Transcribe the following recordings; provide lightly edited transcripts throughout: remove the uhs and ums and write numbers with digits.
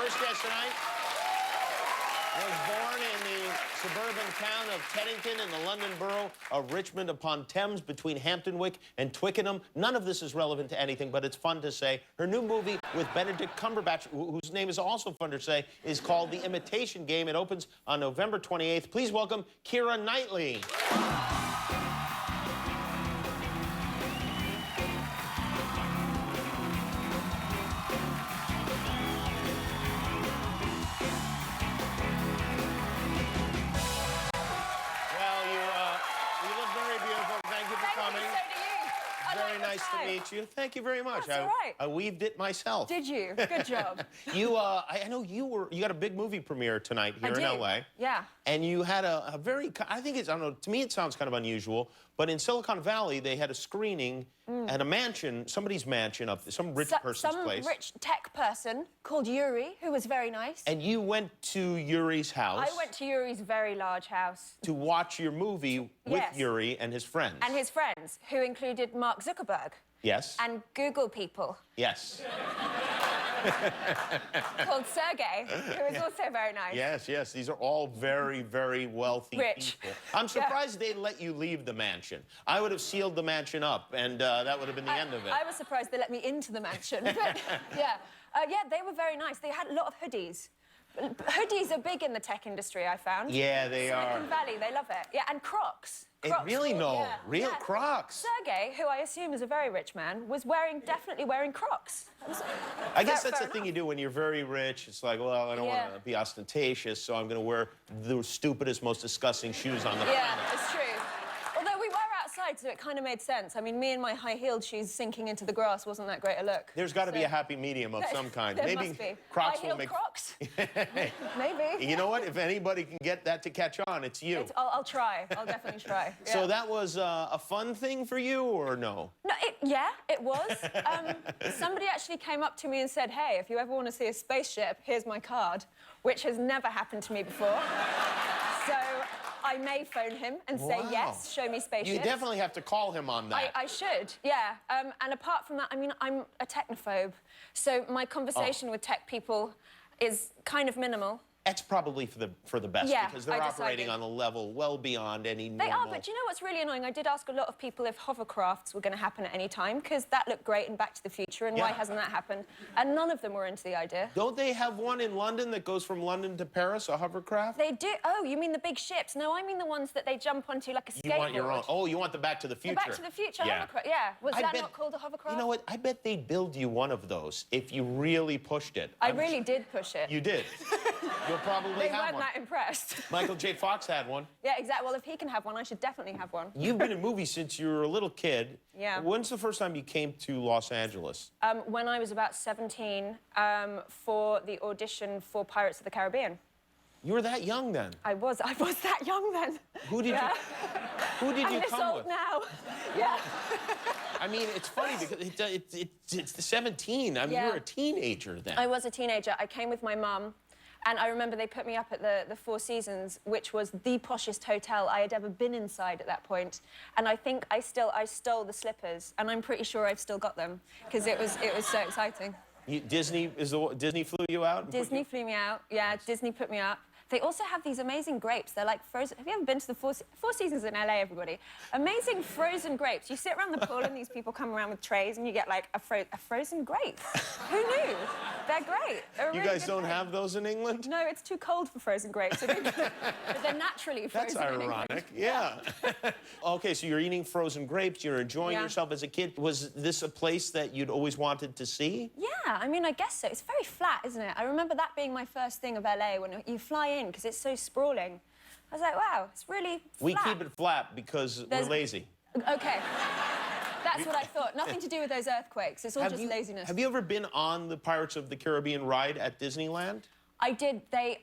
first guest tonight was born in the suburban town of Teddington in the London borough of Richmond upon Thames between Hamptonwick and Twickenham. None of this is relevant to anything, but it's fun to say. Her new movie with Benedict Cumberbatch, whose name is also fun to say, is called The Imitation Game. It opens on November 28th. Please welcome Keira Knightley. Very nice to meet you. Thank you very much. That's all right. I weaved it myself. Did you? Good job. I know you got a big movie premiere tonight here in LA. Yeah. And you had a very, I think it's, I don't know, to me it sounds kind of unusual, but in Silicon Valley they had a screening at a mansion, somebody's mansion up, some rich person's place. Some rich tech person called Yuri, who was very nice. And you went to Yuri's house. I went to Yuri's very large house. To watch your movie with Yuri and his friends. And his friends, who included Mark Zuckerberg. Yes. And Google people. Yes. Called Sergey, who was also very nice. Yes, yes. These are all very, very wealthy people. I'm surprised they let you leave the mansion. I would have sealed the mansion up, and that would have been the end of it. I was surprised they let me into the mansion. But, yeah, they were very nice. They had a lot of hoodies. Hoodies are big in the tech industry, I found. Yeah, they are. Silicon Valley, they love it. Yeah, and Crocs. Really? No. Real Crocs? Sergey, who I assume is a very rich man, was definitely wearing Crocs. I guess that's the thing you do when you're very rich. It's like, well, I don't want to be ostentatious, so I'm going to wear the stupidest, most disgusting shoes on the planet. Yeah, it's true. Although we were outside, so it kind of made sense. I mean, me and my high-heeled shoes sinking into the grass wasn't that great a look. There's got to be a happy medium of some kind. There Maybe must be. Crocs will make... Crocs? Maybe. You know what? If anybody can get that to catch on, it's you. I'll try. I'll definitely try. Yeah. So that was a fun thing for you, or no? No, it was. Somebody actually came up to me and said, hey, if you ever want to see a spaceship, here's my card, which has never happened to me before. So I may phone him and say, yes, show me spaceships. You definitely have to call him on that. I should, yeah. And apart from that, I mean, I'm a technophobe, so my conversation with tech people is kind of minimal. That's probably for the best, because they're operating on a level well beyond any normal... They are, but do you know what's really annoying? I did ask a lot of people if hovercrafts were going to happen at any time, because that looked great in Back to the Future, and why hasn't that happened? And none of them were into the idea. Don't they have one in London that goes from London to Paris, a hovercraft? They do. Oh, you mean the big ships? No, I mean the ones that they jump onto like a skateboard. You want your own. Oh, you want the Back to the Future. The Back to the Future hovercraft, yeah. Was that not called a hovercraft? You know what? I bet they'd build you one of those if you really pushed it. I really did push it. You did. You'll probably have one. They weren't that impressed. Michael J. Fox had one. Yeah, exactly. Well, if he can have one, I should definitely have one. You've been in movies since you were a little kid. Yeah. When's the first time you came to Los Angeles? When I was about 17, for the audition for Pirates of the Caribbean. You were that young then? I was that young then. Who did you come with? I'm this old now. Yeah. I mean, it's funny because it's 17. I mean, you were a teenager then. I was a teenager. I came with my mum. And I remember they put me up at the Four Seasons, which was the poshest hotel I had ever been inside at that point. And I think I stole the slippers, and I'm pretty sure I've still got them because it was so exciting. Disney flew you out? Disney flew me out. Yeah, Disney put me up. They also have these amazing grapes. They're like frozen. Have you ever been to the Four Seasons in LA, everybody? Amazing frozen grapes. You sit around the pool and these people come around with trays and you get like a frozen grape. Who knew? They're great. They're you guys don't have those in England? No, it's too cold for frozen grapes. But they're naturally frozen. That's ironic. Yeah. Okay, so you're eating frozen grapes. You're enjoying yourself as a kid. Was this a place that you'd always wanted to see? Yeah, I mean, I guess so. It's very flat, isn't it? I remember that being my first thing of LA when you fly in because it's so sprawling. I was like, wow, it's really flat. We keep it flat because we're lazy. Okay. That's what I thought. Nothing to do with those earthquakes. It's all just laziness. Have you ever been on the Pirates of the Caribbean ride at Disneyland? I did. They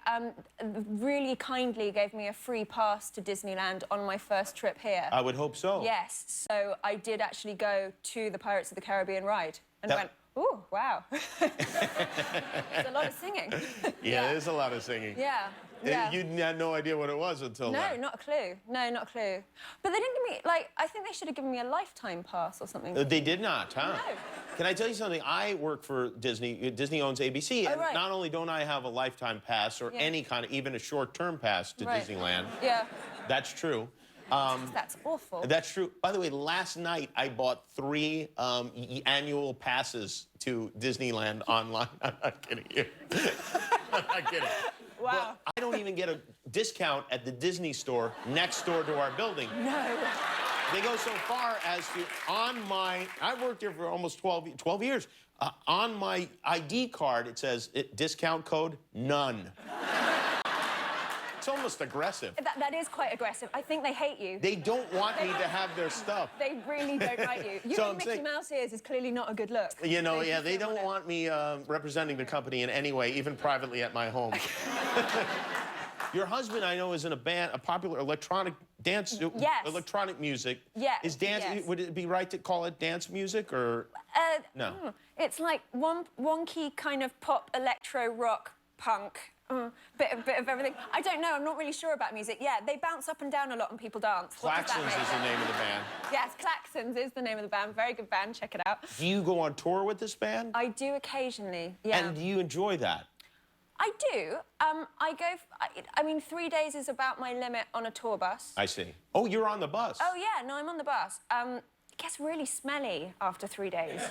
really kindly gave me a free pass to Disneyland on my first trip here. I would hope so. Yes. So I did actually go to the Pirates of the Caribbean ride and went, ooh, wow. There's a lot of singing. Yeah, there's a lot of singing. Yeah. Yeah. You had no idea what it was until No, then. not a clue. No, not a clue. But they didn't give me, like, I think they should have given me a lifetime pass or something. They did not, huh? No. Can I tell you something? I work for Disney. Disney owns ABC, and right. not only don't I have a lifetime pass or any kind of, even a short-term pass to Right. Disneyland. Yeah. That's true. That's awful. That's true. By the way, last night I bought 3 annual passes to Disneyland online. I'm not kidding you. I'm not kidding. Wow. But I don't even get a discount at the Disney store next door to our building. No. They go so far as to, I've worked here for almost 12 years. On my ID card, it says, discount code, none. It's almost aggressive. That is quite aggressive. I think they hate you. They don't want me to have their stuff. They really don't like you. You So and I'm Mickey saying- Mouse ears is clearly not a good look. You know, yeah, they don't want me representing the company in any way, even privately at my home. Your husband, I know, is in a band, a popular electronic dance, Yes. electronic music. Yes, Is dance? yes. Would it be right to call it dance music or no? It's like wonky kind of pop, electro, rock, punk. Bit of everything. I don't know. I'm not really sure about music. Yeah, they bounce up and down a lot and people dance. What does that Claxons make is the it? name of the band. Yes, Claxons is the name of the band. Very good band. Check it out. Do you go on tour with this band? I do occasionally. Yeah. And do you enjoy that? I do. I mean, 3 days is about my limit on a tour bus. I see. Oh, you're on the bus. Oh, yeah, no, I'm on the bus. It gets really smelly after 3 days.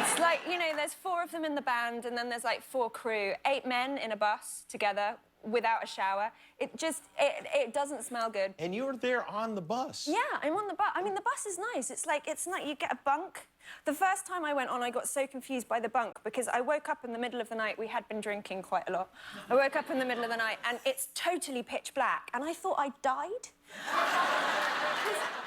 It's like, you know, there's 4 of them in the band, and then there's like 4 crew, 8 men in a bus together without a shower. It doesn't smell good. And you're there on the bus. Yeah, I'm on the bus. I mean, the bus is nice. It's like you get a bunk. The first time I went on, I got so confused by the bunk because I woke up in the middle of the night. We had been drinking quite a lot. I woke up in the middle of the night, and it's totally pitch black, and I thought I died.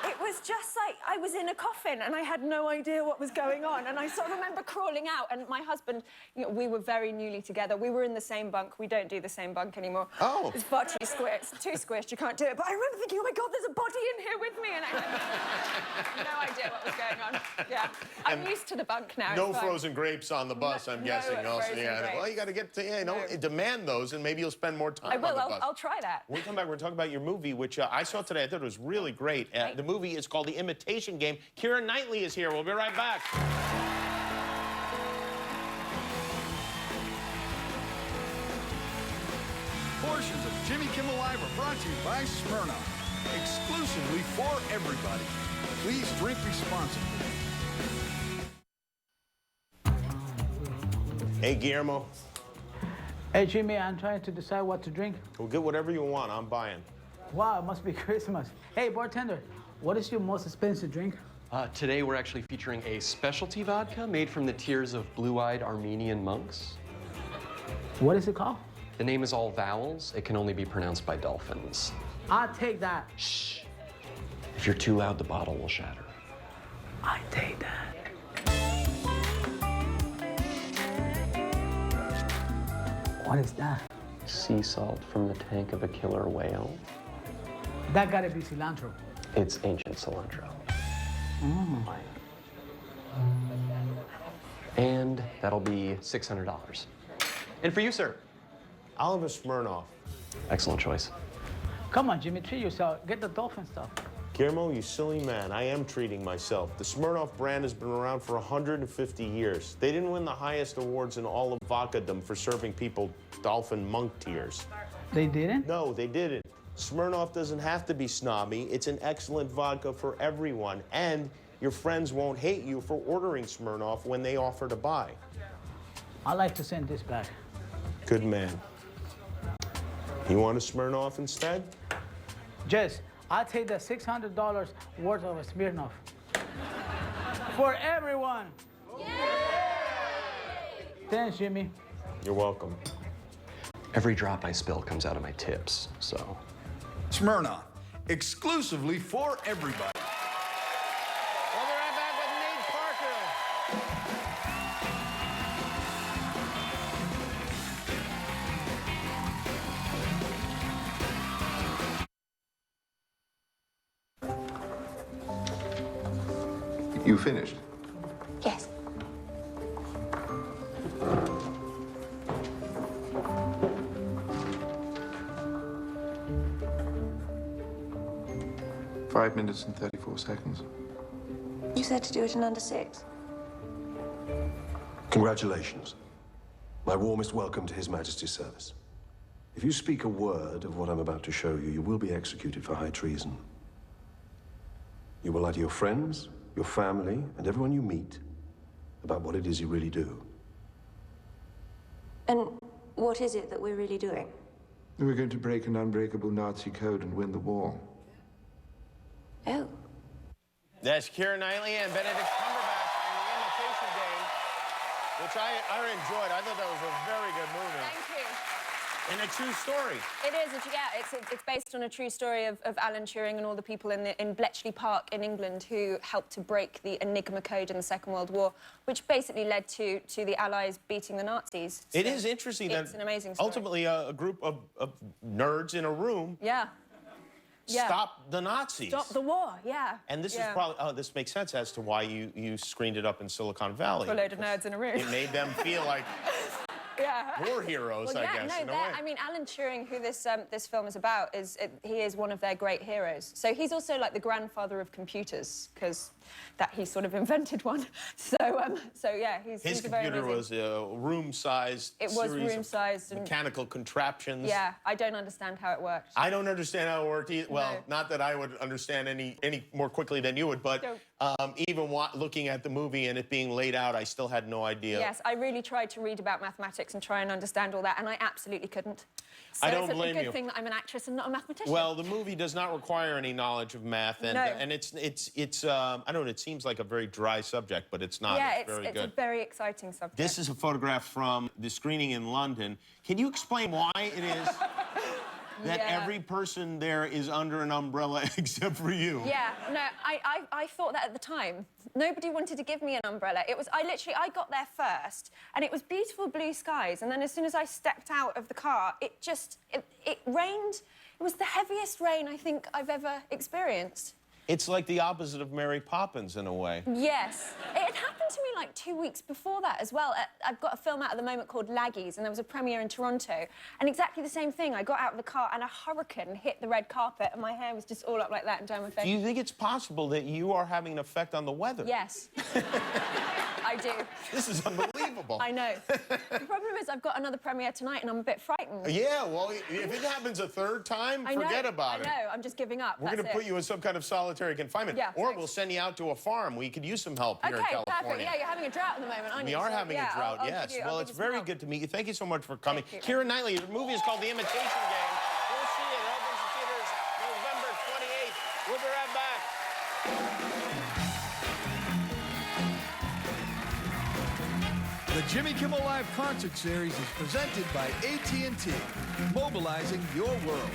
It was just like I was in a coffin and I had no idea what was going on. And I sort of remember crawling out, and my husband, you know, we were very newly together. We were in the same bunk. We don't do the same bunk anymore. Oh. It's far too squished. It's too squished. You can't do it. But I remember thinking, oh my God, there's a body in here with me. And I had no idea what was going on. Yeah. I'm used to the bunk now. No it's fine. frozen grapes on the bus, I'm No guessing. Also, frozen yeah. grapes. Well, you got to get to, demand those, and maybe you'll spend more time I will. on the bus. I'll try that. When we come back, we're talking about your movie, which I saw today. I thought it was really great. The movie is called The Imitation Game. Keira Knightley is here. We'll be right back. Portions of Jimmy Kimmel Live are brought to you by Smirnoff, exclusively for everybody. Please drink responsibly. Hey, Guillermo. Hey, Jimmy, I'm trying to decide what to drink. We'll get whatever you want. I'm buying. Wow, it must be Christmas. Hey, bartender, what is your most expensive drink? Today we're actually featuring a specialty vodka made from the tears of blue-eyed Armenian monks. What is it called? The name is all vowels. It can only be pronounced by dolphins. I'll take that. Shh. If you're too loud, the bottle will shatter. I take that. What is that? Sea salt from the tank of a killer whale. That gotta be cilantro. It's ancient cilantro. And that'll be $600. And for you, sir. I'll have a Smirnoff. Excellent choice. Come on, Jimmy, treat yourself. Get the dolphin stuff. Guillermo, you silly man. I am treating myself. The Smirnoff brand has been around for 150 years. They didn't win the highest awards in all of vodkadom for serving people dolphin monk tears. They didn't? No, they didn't. Smirnoff doesn't have to be snobby. It's an excellent vodka for everyone. And your friends won't hate you for ordering Smirnoff when they offer to buy. I'd like to send this back. Good man. You want a Smirnoff instead? Jess, I'll take the $600 worth of a Smirnoff. For everyone. Yay! Thanks, Jimmy. You're welcome. Every drop I spill comes out of my tips, so. Smirnoff, exclusively for everybody. We'll be right back with Nate Parker. You finished? Yes. 5 minutes and 34 seconds. You said to do it in under 6. Congratulations. My warmest welcome to His Majesty's service. If you speak a word of what I'm about to show you, you will be executed for high treason. You will lie to your friends, your family, and everyone you meet about what it is you really do. And what is it that we're really doing? We're going to break an unbreakable Nazi code and win the war. Oh. That's Keira Knightley and Benedict Cumberbatch in The Imitation Game, which I enjoyed. I thought that was a very good movie. Thank you. And a true story. It is, yeah. It's based on a true story of Alan Turing and all the people in Bletchley Park in England who helped to break the Enigma code in the Second World War, which basically led to the Allies beating the Nazis. It So is interesting that it's an amazing story. ultimately a group of nerds in a room Yeah. stopped the Nazis. Stop the war, yeah. And this is probably, this makes sense as to why you screened it up in Silicon Valley. For a load of nerds in a room. It made them feel like Yeah. war heroes, Well, I guess, in a way. I mean, Alan Turing, who this film is about, he is one of their great heroes. So he's also like the grandfather of computers, because he sort of invented one. So yeah, His a very computer amazing... was a room-sized It was series room-sized of and mechanical contraptions. Yeah, I don't understand how it worked. I don't understand how it worked either. Well, No. not that I would understand any more quickly than you would, but even looking at the movie and it being laid out, I still had no idea. Yes, I really tried to read about mathematics and try and understand all that, and I absolutely couldn't. So I don't blame it's a you. good thing that I'm an actress and not a mathematician. Well, the movie does not require any knowledge of math, and No. and it's I don't know. It seems like a very dry subject, but it's not. yeah, it's very it's good. a very exciting subject. This is a photograph from the screening in London. Can you explain why it is that Yeah. every person there is under an umbrella except for you? Yeah, no, I thought that at the time. Nobody wanted to give me an umbrella. I got there first, and it was beautiful blue skies, and then as soon as I stepped out of the car, it rained. It was the heaviest rain I think I've ever experienced. It's like the opposite of Mary Poppins in a way. Yes. It had happened to me like 2 weeks before that as well. I've got a film out at the moment called Laggies, and there was a premiere in Toronto, and exactly the same thing. I got out of the car and a hurricane hit the red carpet, and my hair was just all up like that and down my face. Do you think it's possible that you are having an effect on the weather? Yes. I do. This is unbelievable. I know. The problem is I've got another premiere tonight, and I'm a bit frightened. Yeah, well, if it happens a third time, forget about it. I know. I'm just giving up. We're going to put you in some kind of solitary confinement. Yeah, or thanks. we'll send you out to a farm. We could use some help here in Okay, California. perfect. Yeah, you're having a drought at the moment, aren't We you? are So, having yeah, a drought, I'll yes. give you- Well, I'll it's give you some very help. good to meet you. Thank you so much for coming. Thank you. Keira Knightley, the movie is called The Imitation Game. Go see it. It opens the theaters November 28th. We'll be right back. The Jimmy Kimmel Live concert series is presented by AT&T, mobilizing your world.